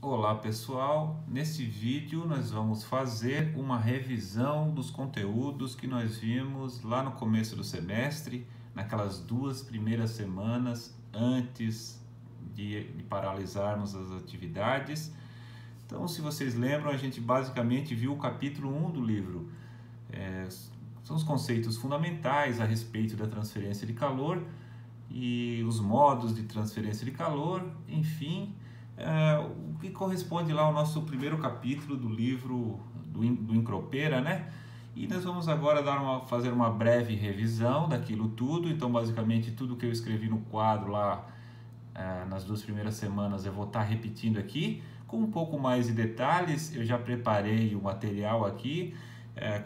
Olá pessoal, nesse vídeo nós vamos fazer uma revisão dos conteúdos que nós vimos lá no começo do semestre, naquelas 2 primeiras semanas antes de paralisarmos as atividades. Então, se vocês lembram, a gente basicamente viu o capítulo 1 do livro. São os conceitos fundamentais a respeito da transferência de calor e os modos de transferência de calor, enfim, o que corresponde lá ao nosso primeiro capítulo do livro do Encropeira, né? E nós vamos agora fazer uma breve revisão daquilo tudo. Então, basicamente, tudo que eu escrevi no quadro lá nas 2 primeiras semanas eu vou estar repetindo aqui, com um pouco mais de detalhes. Eu já preparei o material aqui,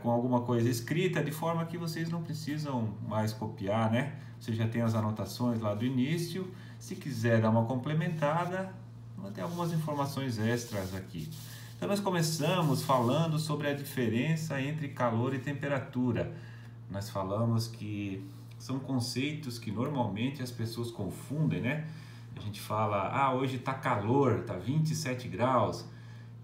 com alguma coisa escrita, de forma que vocês não precisam mais copiar, né? Você já tem as anotações lá do início. Se quiser dar uma complementada, tem algumas informações extras aqui. Então nós começamos falando sobre a diferença entre calor e temperatura. Nós falamos que são conceitos que normalmente as pessoas confundem, né? A gente fala, hoje está calor, está 27 graus.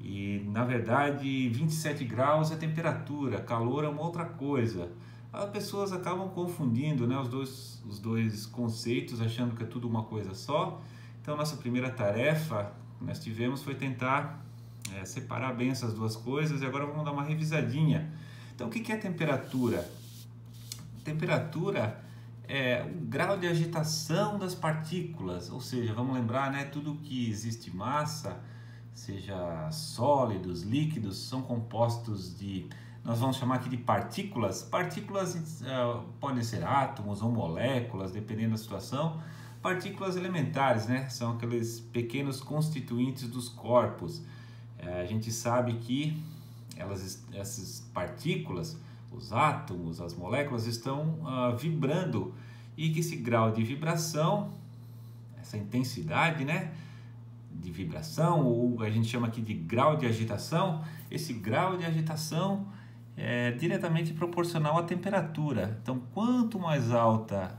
E na verdade 27 graus é temperatura, calor é uma outra coisa. As pessoas acabam confundindo, né, os dois conceitos, achando que é tudo uma coisa só. Então nossa primeira tarefa que nós tivemos foi tentar separar bem essas duas coisas, e agora vamos dar uma revisadinha. Então o que é temperatura? Temperatura é o grau de agitação das partículas, ou seja, vamos lembrar, né, tudo que existe massa, seja sólidos, líquidos, são compostos de, nós vamos chamar aqui de partículas. Partículas podem ser átomos ou moléculas, dependendo da situação. Partículas elementares, né? São aqueles pequenos constituintes dos corpos. A gente sabe que essas partículas, os átomos, as moléculas, estão vibrando, e que esse grau de vibração, essa intensidade, né, de vibração, ou a gente chama aqui de grau de agitação, esse grau de agitação é diretamente proporcional à temperatura. Então, quanto mais alta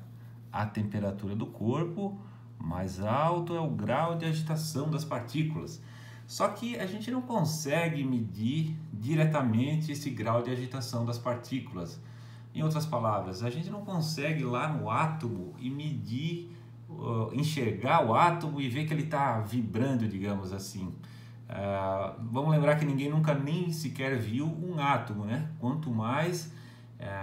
a temperatura do corpo, mais alto é o grau de agitação das partículas. Só que a gente não consegue medir diretamente esse grau de agitação das partículas. Em outras palavras, a gente não consegue ir lá no átomo e medir, enxergar o átomo e ver que ele está vibrando, digamos assim. Vamos lembrar que ninguém nunca nem sequer viu um átomo, né? Quanto mais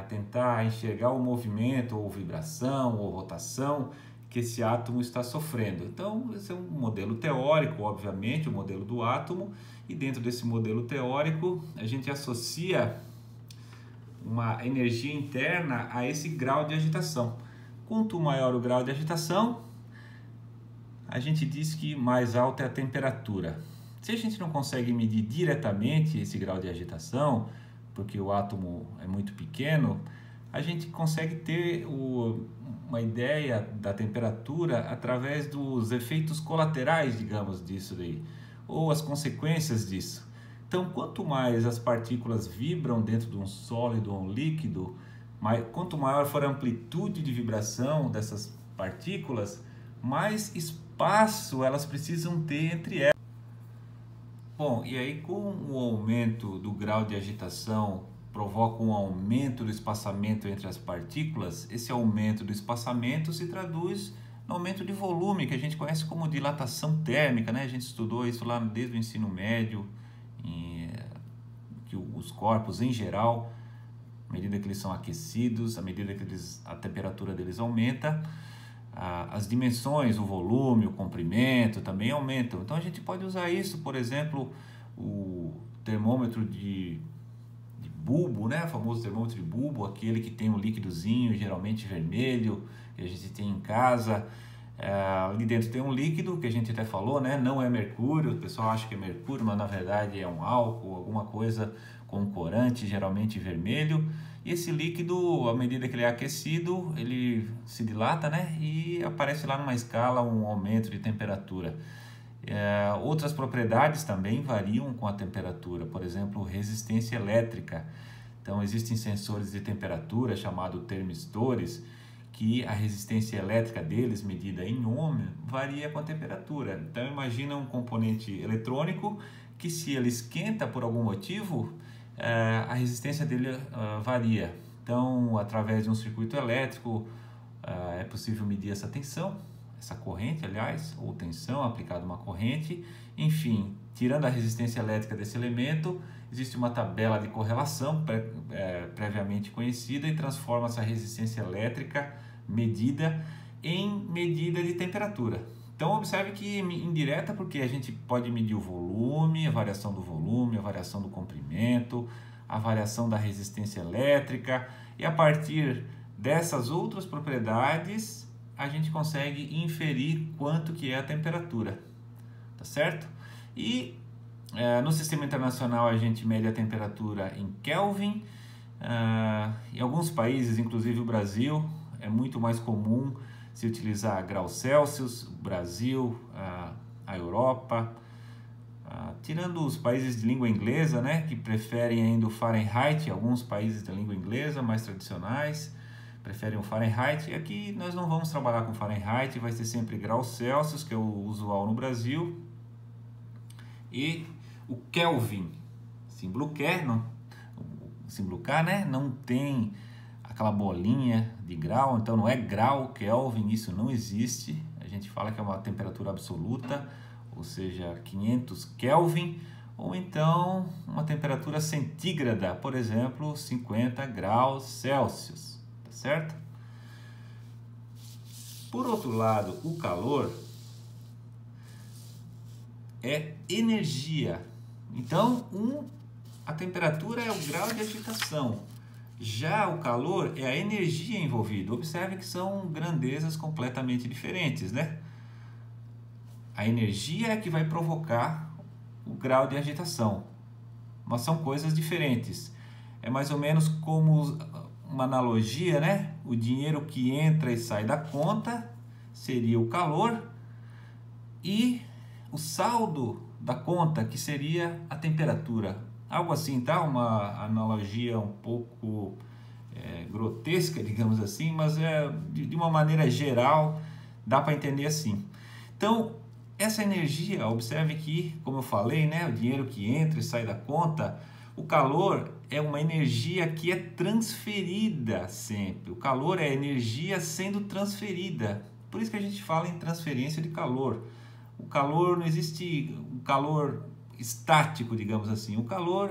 tentar enxergar o movimento, ou vibração, ou rotação que esse átomo está sofrendo. Então, esse é um modelo teórico, obviamente, o modelo do átomo, e dentro desse modelo teórico a gente associa uma energia interna a esse grau de agitação. Quanto maior o grau de agitação, a gente diz que mais alta é a temperatura. Se a gente não consegue medir diretamente esse grau de agitação, porque o átomo é muito pequeno, a gente consegue ter uma ideia da temperatura através dos efeitos colaterais, digamos, disso daí, ou as consequências disso. Então, quanto mais as partículas vibram dentro de um sólido ou um líquido, quanto maior for a amplitude de vibração dessas partículas, mais espaço elas precisam ter entre elas. Bom, e aí com o aumento do grau de agitação provoca um aumento do espaçamento entre as partículas. Esse aumento do espaçamento se traduz no aumento de volume, que a gente conhece como dilatação térmica, né? A gente estudou isso lá desde o ensino médio, que os corpos em geral, à medida que eles são aquecidos, à medida que a temperatura deles aumenta, as dimensões, o volume, o comprimento também aumentam. Então a gente pode usar isso, por exemplo, o termômetro de bulbo, né? O famoso termômetro de bulbo, aquele que tem um líquidozinho, geralmente vermelho, que a gente tem em casa. Ali dentro tem um líquido que a gente até falou, né? Não é mercúrio, o pessoal acha que é mercúrio, mas na verdade é um álcool, alguma coisa com corante, geralmente vermelho. E esse líquido, à medida que ele é aquecido, ele se dilata, né? E aparece lá numa escala um aumento de temperatura. Outras propriedades também variam com a temperatura, por exemplo, resistência elétrica. Então existem sensores de temperatura chamados termistores, que a resistência elétrica deles, medida em ohm, varia com a temperatura. Então imagina um componente eletrônico que, se ele esquenta por algum motivo, a resistência dele varia. Então, através de um circuito elétrico, é possível medir essa tensão, essa corrente, aliás, ou tensão aplicada a uma corrente. Enfim, tirando a resistência elétrica desse elemento, existe uma tabela de correlação previamente conhecida e transforma essa resistência elétrica medida em medida de temperatura. Então observe que indireta, porque a gente pode medir o volume, a variação do volume, a variação do comprimento, a variação da resistência elétrica, e a partir dessas outras propriedades a gente consegue inferir quanto que é a temperatura, tá certo? E no sistema internacional a gente mede a temperatura em Kelvin. Em alguns países, inclusive o Brasil, é muito mais comum se utilizar graus Celsius. O Brasil, a Europa, tirando os países de língua inglesa, né, que preferem ainda o Fahrenheit. Alguns países da língua inglesa mais tradicionais preferem o Fahrenheit. E aqui nós não vamos trabalhar com Fahrenheit, vai ser sempre graus Celsius, que é o usual no Brasil. E o Kelvin, símbolo K, o símbolo K, né, não tem aquela bolinha de grau, então não é grau Kelvin, isso não existe. A gente fala que é uma temperatura absoluta, ou seja, 500 Kelvin, ou então uma temperatura centígrada, por exemplo, 50 graus Celsius, tá certo? Por outro lado, o calor é energia. Então, a temperatura é o grau de agitação. Já o calor é a energia envolvida. Observe que são grandezas completamente diferentes, né? A energia é que vai provocar o grau de agitação, mas são coisas diferentes. É mais ou menos como uma analogia, né? O dinheiro que entra e sai da conta seria o calor, e o saldo da conta, que seria a temperatura. Algo assim, tá? Uma analogia um pouco grotesca, digamos assim, mas de uma maneira geral dá para entender assim. Então, essa energia, observe que, como eu falei, né, o dinheiro que entra e sai da conta, o calor é uma energia que é transferida sempre. O calor é energia sendo transferida. Por isso que a gente fala em transferência de calor. O calor, não existe um calor estático, digamos assim. O calor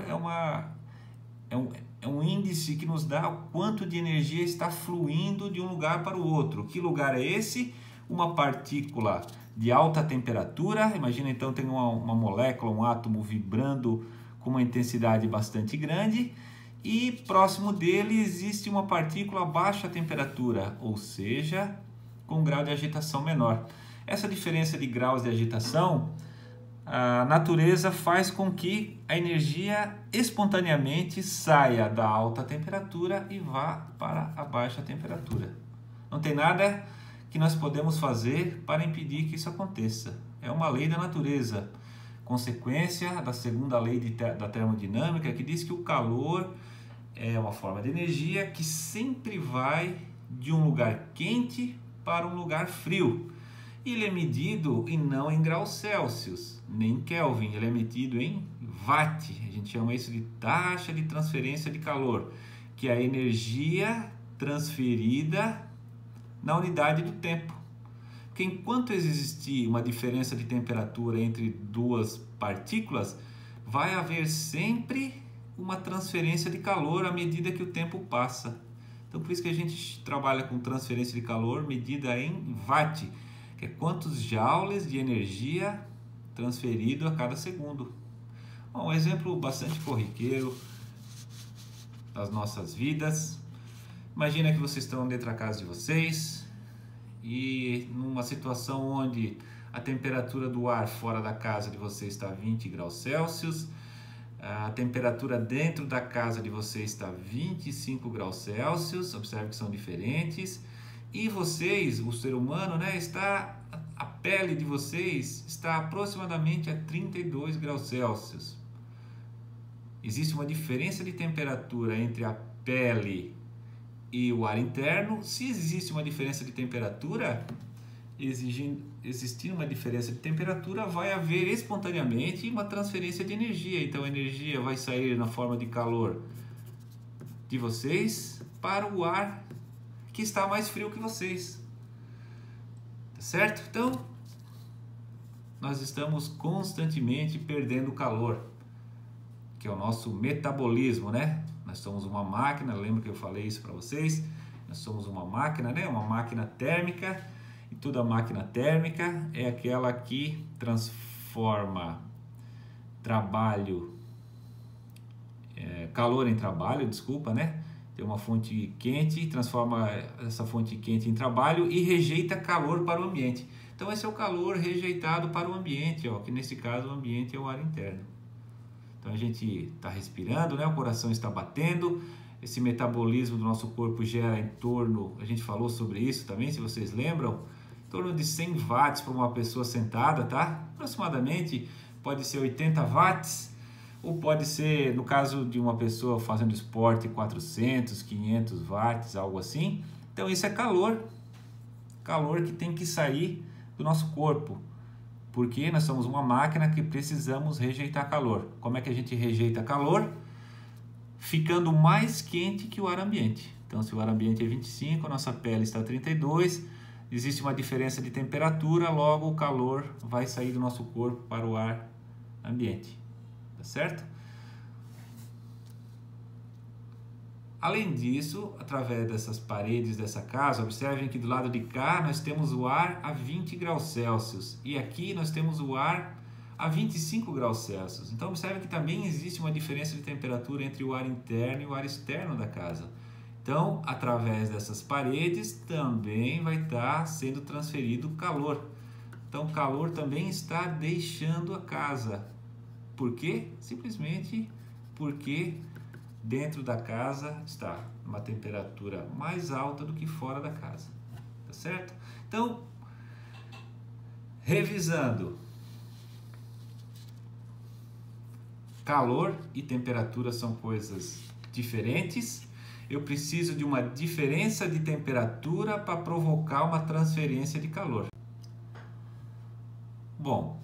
é um índice que nos dá o quanto de energia está fluindo de um lugar para o outro. Que lugar é esse? Uma partícula de alta temperatura. Imagina então, tem uma molécula, um átomo vibrando com uma intensidade bastante grande, e próximo dele existe uma partícula a baixa temperatura, ou seja, com um grau de agitação menor. Essa diferença de graus de agitação, a natureza faz com que a energia espontaneamente saia da alta temperatura e vá para a baixa temperatura. Não tem nada que nós podemos fazer para impedir que isso aconteça. É uma lei da natureza, consequência da segunda lei da termodinâmica, que diz que o calor é uma forma de energia que sempre vai de um lugar quente para um lugar frio. Ele é medido e não em graus Celsius, nem Kelvin, ele é medido em Watt. A gente chama isso de taxa de transferência de calor, que é a energia transferida na unidade do tempo. Porque enquanto existir uma diferença de temperatura entre duas partículas, vai haver sempre uma transferência de calor à medida que o tempo passa. Então por isso que a gente trabalha com transferência de calor medida em Watt, que é quantos joules de energia transferido a cada segundo. Bom, um exemplo bastante corriqueiro das nossas vidas. Imagina que vocês estão dentro da casa de vocês e numa situação onde a temperatura do ar fora da casa de vocês está 20 graus Celsius, a temperatura dentro da casa de vocês está 25 graus Celsius, observe que são diferentes. E vocês, o ser humano, né, a pele de vocês está aproximadamente a 32 graus Celsius. Existe uma diferença de temperatura entre a pele e o ar interno. Se existe uma diferença de temperatura, existindo uma diferença de temperatura, vai haver espontaneamente uma transferência de energia. Então a energia vai sair na forma de calor de vocês para o ar que está mais frio que vocês. Tá certo? Então, nós estamos constantemente perdendo calor, que é o nosso metabolismo, né? Nós somos uma máquina, lembra que eu falei isso para vocês? Nós somos uma máquina, né? Uma máquina térmica, e toda máquina térmica é aquela que transforma calor em trabalho, desculpa, né? Tem uma fonte quente, transforma essa fonte quente em trabalho e rejeita calor para o ambiente. Então esse é o calor rejeitado para o ambiente, ó, que nesse caso o ambiente é o ar interno. Então a gente está respirando, né? O coração está batendo, esse metabolismo do nosso corpo gera em torno, a gente falou sobre isso também, se vocês lembram, em torno de 100 watts para uma pessoa sentada, tá? Aproximadamente, pode ser 80 watts, ou pode ser, no caso de uma pessoa fazendo esporte, 400, 500 watts, algo assim. Então isso é calor que tem que sair do nosso corpo, porque nós somos uma máquina que precisamos rejeitar calor. Como é que a gente rejeita calor? Ficando mais quente que o ar ambiente. Então se o ar ambiente é 25, a nossa pele está a 32, existe uma diferença de temperatura, logo o calor vai sair do nosso corpo para o ar ambiente. Tá certo? Além disso, através dessas paredes dessa casa, observem que do lado de cá nós temos o ar a 20 graus Celsius e aqui nós temos o ar a 25 graus Celsius. Então observem que também existe uma diferença de temperatura entre o ar interno e o ar externo da casa. Então, através dessas paredes também vai estar sendo transferido calor. Então o calor também está deixando a casa. Por quê? Simplesmente porque dentro da casa está uma temperatura mais alta do que fora da casa. Tá certo? Então, revisando. Calor e temperatura são coisas diferentes. Eu preciso de uma diferença de temperatura para provocar uma transferência de calor. Bom,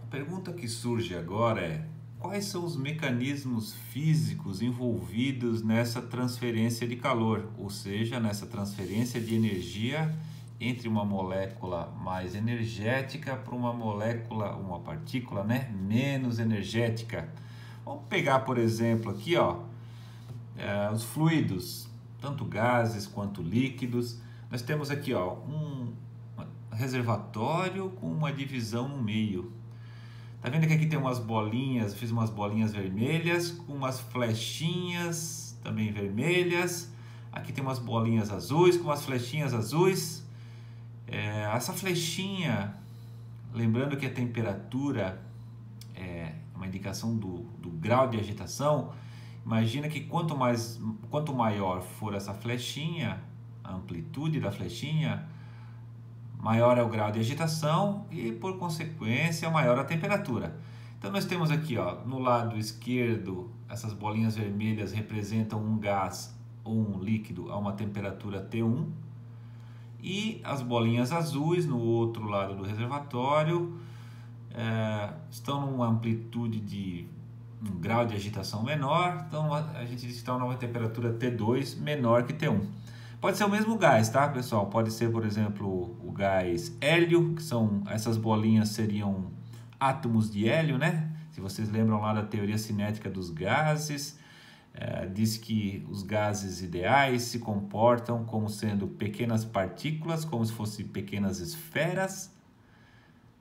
a pergunta que surge agora é: quais são os mecanismos físicos envolvidos nessa transferência de calor, ou seja, nessa transferência de energia entre uma molécula mais energética para uma molécula, uma partícula, né, menos energética? Vamos pegar, por exemplo, aqui, ó, os fluidos, tanto gases quanto líquidos. Nós temos aqui, ó, um reservatório com uma divisão no meio. Tá vendo que aqui tem umas bolinhas, fiz umas bolinhas vermelhas com umas flechinhas também vermelhas. Aqui tem umas bolinhas azuis com umas flechinhas azuis. Essa flechinha, lembrando que a temperatura é uma indicação do grau de agitação. Imagina que quanto maior for essa flechinha, a amplitude da flechinha, maior é o grau de agitação e, por consequência, maior a temperatura. Então, nós temos aqui, ó, no lado esquerdo, essas bolinhas vermelhas representam um gás ou um líquido a uma temperatura T1. E as bolinhas azuis, no outro lado do reservatório, estão numa amplitude de um grau de agitação menor. Então, a gente diz que está numa temperatura T2 menor que T1. Pode ser o mesmo gás, tá, pessoal? Pode ser, por exemplo, o gás hélio, que são, essas bolinhas seriam átomos de hélio, né? Se vocês lembram lá da teoria cinética dos gases, diz que os gases ideais se comportam como sendo pequenas partículas, como se fossem pequenas esferas,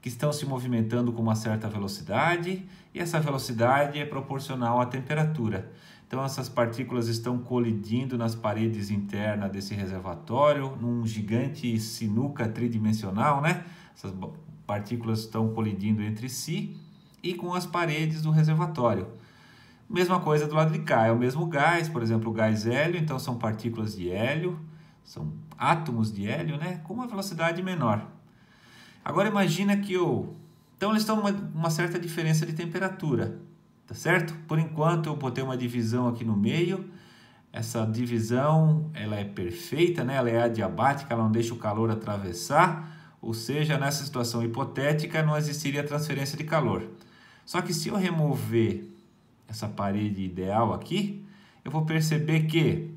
que estão se movimentando com uma certa velocidade, e essa velocidade é proporcional à temperatura. Então essas partículas estão colidindo nas paredes internas desse reservatório, num gigante sinuca tridimensional, né? Essas partículas estão colidindo entre si e com as paredes do reservatório. Mesma coisa do lado de cá, é o mesmo gás, por exemplo, o gás hélio, então são partículas de hélio, são átomos de hélio, né? Com uma velocidade menor. Agora imagina que então eles estão numa certa diferença de temperatura. Tá certo? Por enquanto eu botei uma divisão aqui no meio, essa divisão ela é perfeita, né? Ela é adiabática, ela não deixa o calor atravessar, ou seja, nessa situação hipotética não existiria transferência de calor. Só que se eu remover essa parede ideal aqui, eu vou perceber que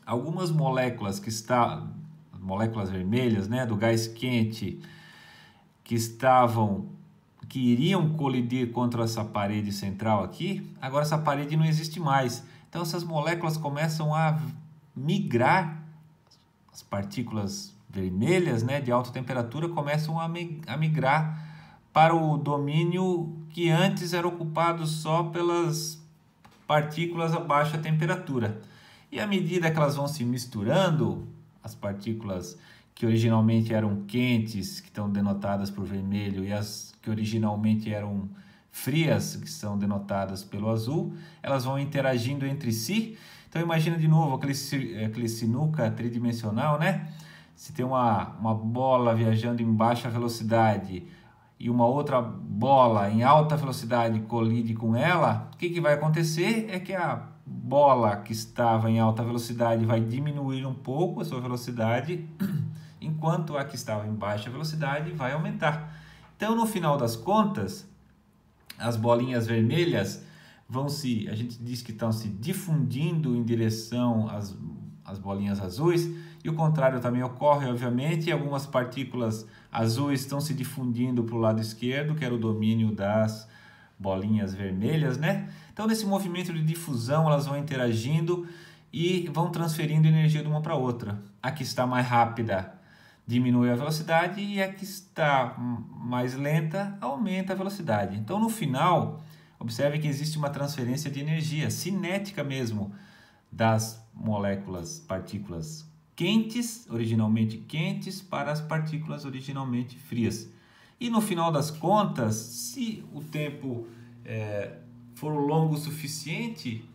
algumas moléculas moléculas vermelhas, né, do gás quente, que iriam colidir contra essa parede central aqui, agora essa parede não existe mais. Então essas moléculas começam a migrar, as partículas vermelhas, né, de alta temperatura começam a migrar para o domínio que antes era ocupado só pelas partículas a baixa temperatura. E à medida que elas vão se misturando, as partículas que originalmente eram quentes, que estão denotadas por vermelho, e as que originalmente eram frias, que são denotadas pelo azul, elas vão interagindo entre si. Então imagina de novo aquele sinuca tridimensional, né? Se tem uma bola viajando em baixa velocidade e uma outra bola em alta velocidade colide com ela, o que vai acontecer é que a bola que estava em alta velocidade vai diminuir um pouco a sua velocidade, enquanto a que estava em baixa velocidade vai aumentar. Então, no final das contas, as bolinhas vermelhas a gente diz que estão se difundindo em direção às bolinhas azuis, e o contrário também ocorre, obviamente, e algumas partículas azuis estão se difundindo para o lado esquerdo, que era o domínio das bolinhas vermelhas, né? Então, nesse movimento de difusão, elas vão interagindo e vão transferindo energia de uma para outra. A que está mais rápida diminui a velocidade e a que está mais lenta aumenta a velocidade. Então, no final, observe que existe uma transferência de energia cinética mesmo das partículas quentes, originalmente quentes, para as partículas originalmente frias. E no final das contas, se o tempo for longo o suficiente,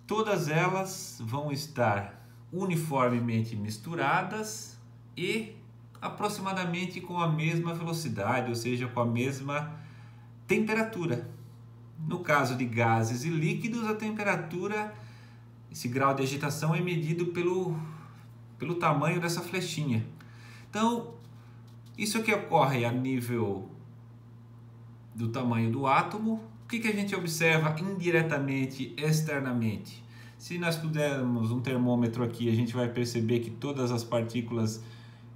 todas elas vão estar uniformemente misturadas e aproximadamente com a mesma velocidade, ou seja, com a mesma temperatura. No caso de gases e líquidos, a temperatura, esse grau de agitação é medido pelo tamanho dessa flechinha. Então, isso que ocorre a nível do tamanho do átomo. O que a gente observa indiretamente, externamente? Se nós pudermos um termômetro aqui, a gente vai perceber que todas as partículas,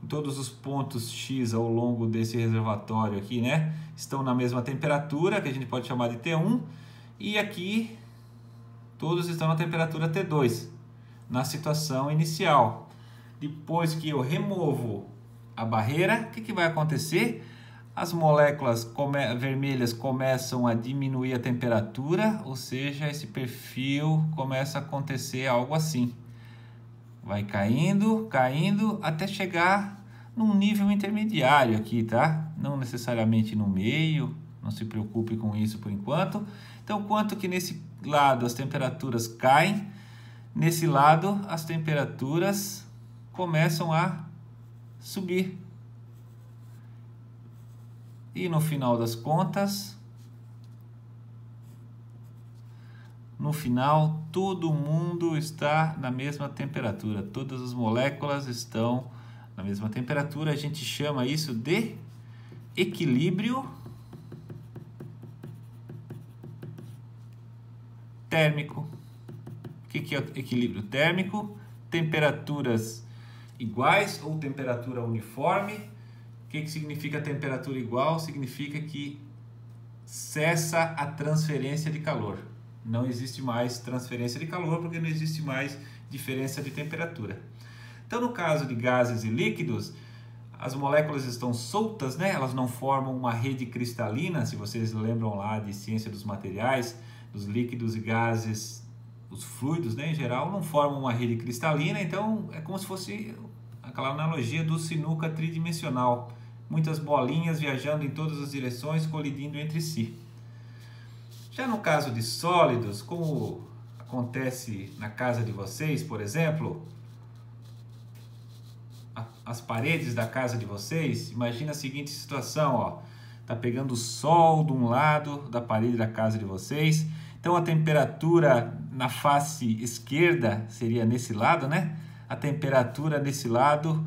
em todos os pontos X ao longo desse reservatório aqui, né, estão na mesma temperatura, que a gente pode chamar de T1, e aqui todos estão na temperatura T2, na situação inicial. Depois que eu removo a barreira, o que vai acontecer? As moléculas vermelhas começam a diminuir a temperatura, ou seja, esse perfil começa a acontecer algo assim. Vai caindo, caindo, até chegar num nível intermediário aqui, tá? Não necessariamente no meio, não se preocupe com isso por enquanto. Então, quanto que nesse lado as temperaturas caem, nesse lado as temperaturas começam a subir. E no final das contas, no final, todo mundo está na mesma temperatura. Todas as moléculas estão na mesma temperatura. A gente chama isso de equilíbrio térmico. O que é equilíbrio térmico? Temperaturas iguais ou temperatura uniforme. O que significa temperatura igual? Significa que cessa a transferência de calor. Não existe mais transferência de calor porque não existe mais diferença de temperatura. Então, no caso de gases e líquidos, as moléculas estão soltas, né? Elas não formam uma rede cristalina. Se vocês lembram lá de ciência dos materiais, dos líquidos e gases, os fluidos, né, em geral, não formam uma rede cristalina. Então, é como se fosse aquela analogia do sinuca tridimensional. Muitas bolinhas viajando em todas as direções, colidindo entre si. Já no caso de sólidos, como acontece na casa de vocês, por exemplo, as paredes da casa de vocês, imagina a seguinte situação, ó, tá pegando sol de um lado da parede da casa de vocês, Então a temperatura na face esquerda seria nesse lado, né? A temperatura nesse lado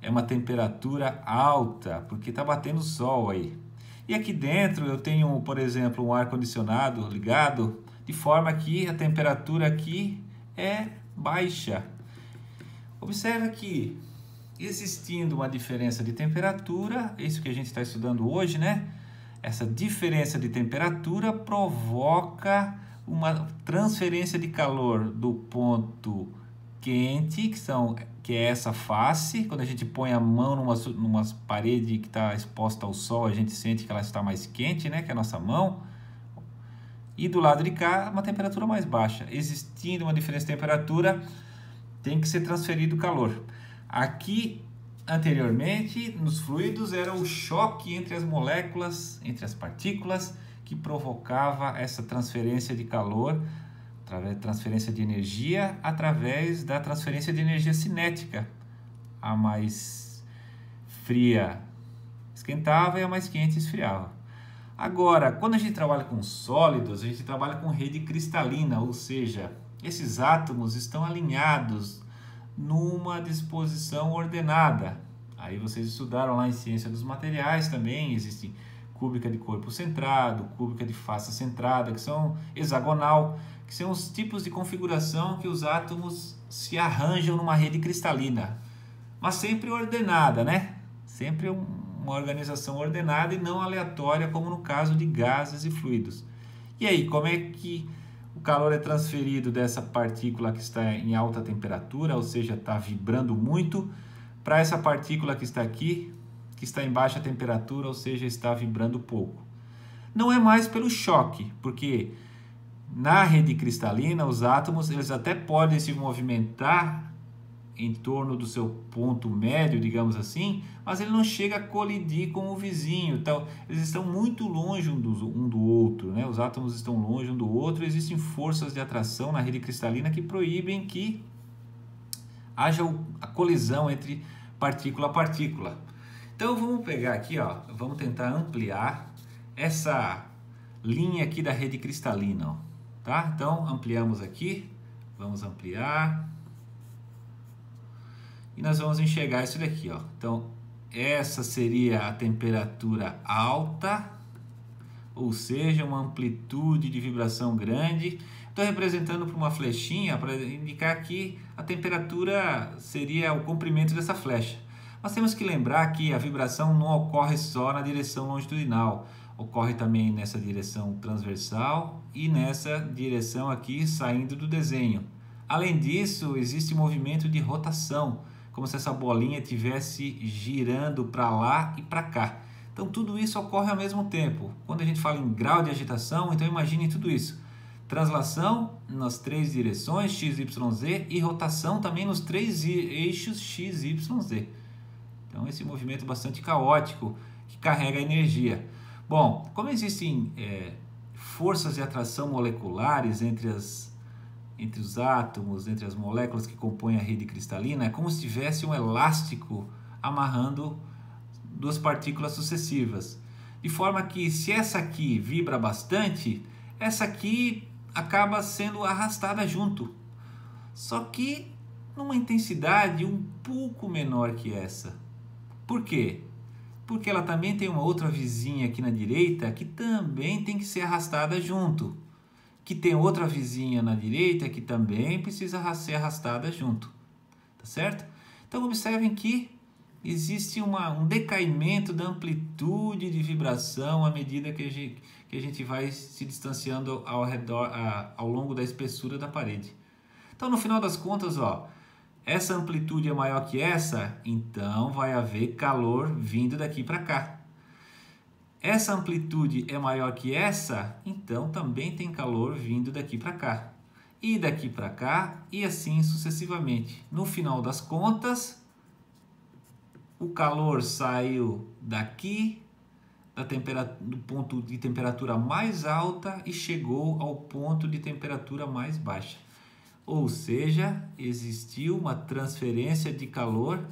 é uma temperatura alta, porque está batendo sol aí. E aqui dentro eu tenho, por exemplo, um ar-condicionado ligado, de forma que a temperatura aqui é baixa. Observe que, existindo uma diferença de temperatura, isso que a gente está estudando hoje, né? Essa diferença de temperatura provoca uma transferência de calor do ponto quente, que é essa face. Quando a gente põe a mão numa parede que está exposta ao sol, a gente sente que ela está mais quente, né? Que é a nossa mão. E do lado de cá, uma temperatura mais baixa. Existindo uma diferença de temperatura, tem que ser transferido calor. Aqui, anteriormente, nos fluidos, era o choque entre as moléculas, entre as partículas, que provocava essa transferência de calor, através da transferência de energia, através da transferência de energia cinética. A mais fria esquentava e a mais quente esfriava. Agora, quando a gente trabalha com sólidos, a gente trabalha com rede cristalina, ou seja, esses átomos estão alinhados numa disposição ordenada. Aí vocês estudaram lá em ciência dos materiais também, existe cúbica de corpo centrado, cúbica de face centrada, que são hexagonal, que são os tipos de configuração que os átomos se arranjam numa rede cristalina, mas sempre ordenada, né? Sempre uma organização ordenada e não aleatória, como no caso de gases e fluidos. E aí, como é que o calor é transferido dessa partícula que está em alta temperatura, ou seja, está vibrando muito, para essa partícula que está aqui, que está em baixa temperatura, ou seja, está vibrando pouco? Não é mais pelo choque, porque na rede cristalina, os átomos eles até podem se movimentar em torno do seu ponto médio, digamos assim, mas ele não chega a colidir com o vizinho. Então, eles estão muito longe um do outro, né? Os átomos estão longe um do outro. Existem forças de atração na rede cristalina que proíbem que haja a colisão entre partícula a partícula. Então, vamos pegar aqui, ó, vamos tentar ampliar essa linha aqui da rede cristalina, ó, tá? Então, ampliamos aqui, vamos ampliar. E nós vamos enxergar isso daqui, ó. Então, essa seria a temperatura alta, ou seja, uma amplitude de vibração grande. Estou representando por uma flechinha para indicar que a temperatura seria o comprimento dessa flecha. Mas temos que lembrar que a vibração não ocorre só na direção longitudinal, ocorre também nessa direção transversal e nessa direção aqui saindo do desenho. Além disso, existe movimento de rotação, como se essa bolinha estivesse girando para lá e para cá. Então tudo isso ocorre ao mesmo tempo. Quando a gente fala em grau de agitação, então imagine tudo isso. Translação nas três direções, x, y, z, e rotação também nos três eixos x, y, z. Então esse movimento bastante caótico que carrega energia. Bom, como existem forças de atração moleculares entre os átomos, entre as moléculas que compõem a rede cristalina, é como se tivesse um elástico amarrando duas partículas sucessivas. De forma que, se essa aqui vibra bastante, essa aqui acaba sendo arrastada junto. Só que numa intensidade um pouco menor que essa. Por quê? Porque ela também tem uma outra vizinha aqui na direita que também tem que ser arrastada junto. Que tem outra vizinha na direita que também precisa ser arrastada junto, tá certo? Então observem que existe um decaimento da amplitude de vibração à medida que a gente vai se distanciando ao longo da espessura da parede. Então no final das contas, ó, essa amplitude é maior que essa, então vai haver calor vindo daqui para cá. Essa amplitude é maior que essa, então também tem calor vindo daqui para cá. E daqui para cá, e assim sucessivamente. No final das contas, o calor saiu daqui, do ponto de temperatura mais alta, e chegou ao ponto de temperatura mais baixa. Ou seja, existiu uma transferência de calor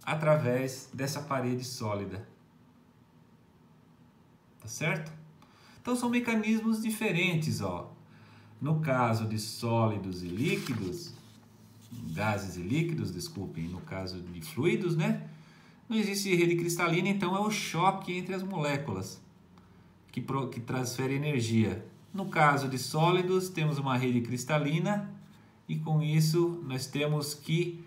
através dessa parede sólida. Tá certo? Então são mecanismos diferentes, ó. No caso de sólidos e líquidos, gases e líquidos, desculpem, no caso de fluidos, né? Não existe rede cristalina, então é o choque entre as moléculas que transfere energia. No caso de sólidos, temos uma rede cristalina e com isso nós temos que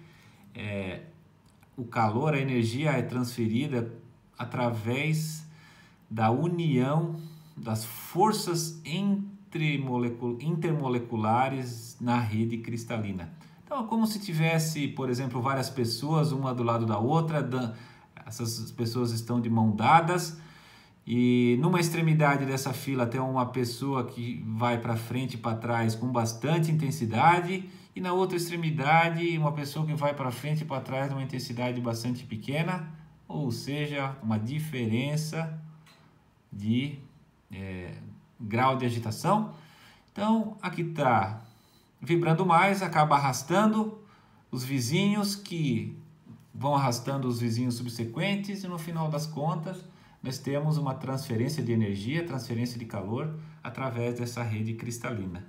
o calor, a energia é transferida através da união das forças intermoleculares na rede cristalina. Então é como se tivesse, por exemplo, várias pessoas, uma do lado da outra, essas pessoas estão de mão dadas e numa extremidade dessa fila tem uma pessoa que vai para frente e para trás com bastante intensidade e na outra extremidade uma pessoa que vai para frente e para trás numa intensidade bastante pequena, ou seja, uma diferença de grau de agitação. Então aqui está vibrando mais, acaba arrastando os vizinhos que vão arrastando os vizinhos subsequentes e no final das contas nós temos uma transferência de energia, transferência de calor através dessa rede cristalina.